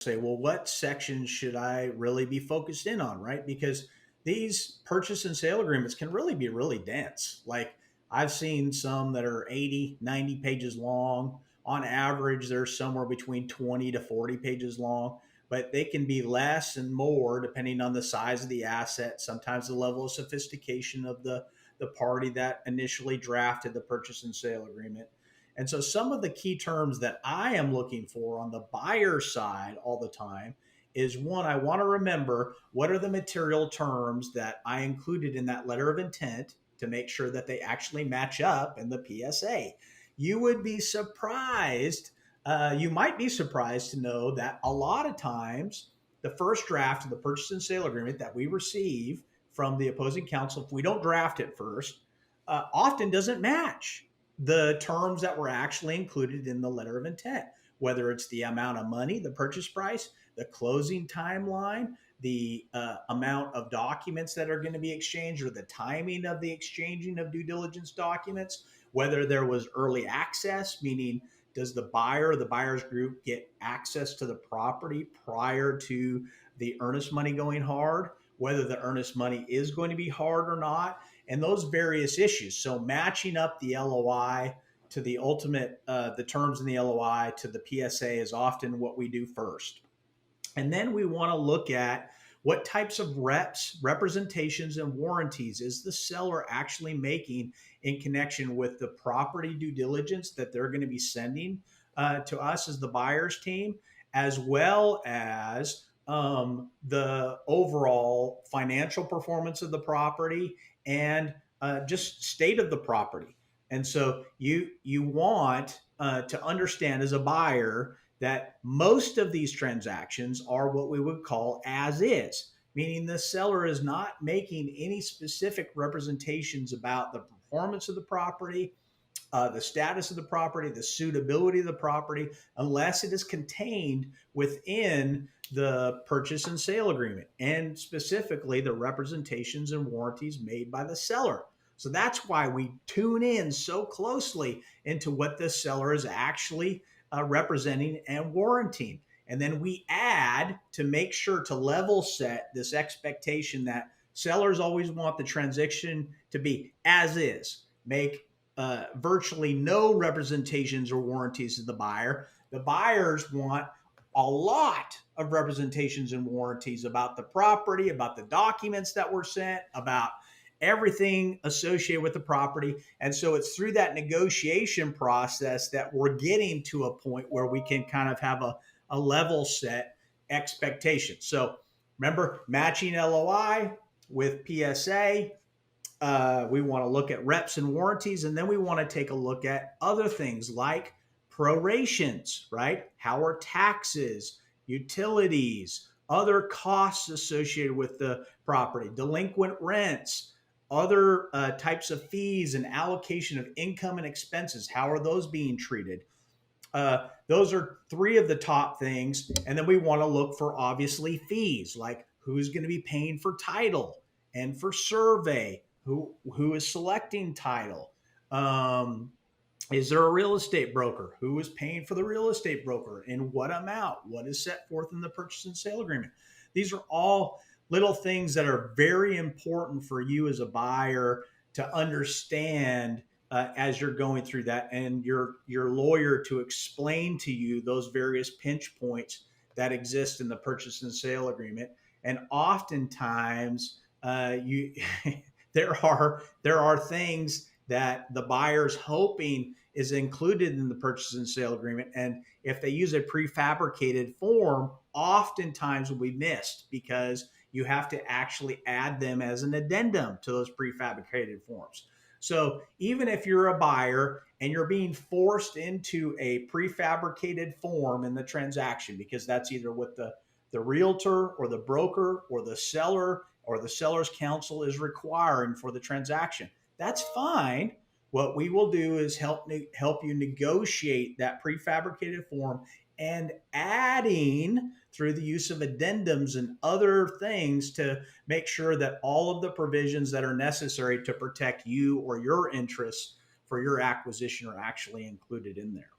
say, well, what section should I really be focused in on, right? Because these purchase and sale agreements can really be really dense. Like I've seen some that are 80, 90 pages long. On average, they're somewhere between 20 to 40 pages long, but they can be less and more depending on the size of the asset, sometimes the level of sophistication of the party that initially drafted the purchase and sale agreement. And so some of the key terms that I am looking for on the buyer side all the time is one, I want to remember what are the material terms that I included in that letter of intent to make sure that they actually match up in the PSA. You would be surprised, you might be surprised to know that a lot of times the first draft of the purchase and sale agreement that we receive from the opposing counsel, if we don't draft it first, often doesn't match the terms that were actually included in the letter of intent, whether it's the amount of money, the purchase price, the closing timeline, the amount of documents that are going to be exchanged, or the timing of the exchanging of due diligence documents, whether there was early access, meaning does the buyer or the buyer's group get access to the property prior to the earnest money going hard, whether the earnest money is going to be hard or not, and those various issues. So matching up the LOI to the ultimate, the terms in the LOI to the PSA is often what we do first. And then we want to look at what types of representations, and warranties is the seller actually making in connection with the property due diligence that they're going to be sending to us as the buyer's team, as well as the overall financial performance of the property and just state of the property. And so you want to understand as a buyer that most of these transactions are what we would call as is, meaning the seller is not making any specific representations about the performance of the property, the status of the property, the suitability of the property, unless it is contained within the purchase and sale agreement, and specifically the representations and warranties made by the seller. So that's why we tune in so closely into what the seller is actually representing and warranting. And then we add to make sure to level set this expectation that sellers always want the transaction to be as is. Make virtually no representations or warranties to the buyer. The buyers want a lot of representations and warranties about the property, about the documents that were sent, about everything associated with the property. And so it's through that negotiation process that we're getting to a point where we can kind of have a level set expectation. So remember, matching LOI with PSA. We want to look at reps and warranties, and then we want to take a look at other things like prorations, right? How are taxes, utilities, other costs associated with the property, delinquent rents, other types of fees and allocation of income and expenses. How are those being treated? Those are three of the top things. And then we want to look for obviously fees, like who's going to be paying for title and for survey, who is selecting title. Is there a real estate broker? Who is paying for the real estate broker? In what amount? What is set forth in the purchase and sale agreement? These are all little things that are very important for you as a buyer to understand as you're going through that, and your lawyer to explain to you those various pinch points that exist in the purchase and sale agreement. And oftentimes, you there are things that the buyer's hoping is included in the purchase and sale agreement, and if they use a prefabricated form, oftentimes will be missed because you have to actually add them as an addendum to those prefabricated forms. So even if you're a buyer and you're being forced into a prefabricated form in the transaction, because that's either what the realtor or the broker or the seller or the seller's counsel is requiring for the transaction, that's fine. What we will do is help you negotiate that prefabricated form, and adding through the use of addendums and other things to make sure that all of the provisions that are necessary to protect you or your interests for your acquisition are actually included in there.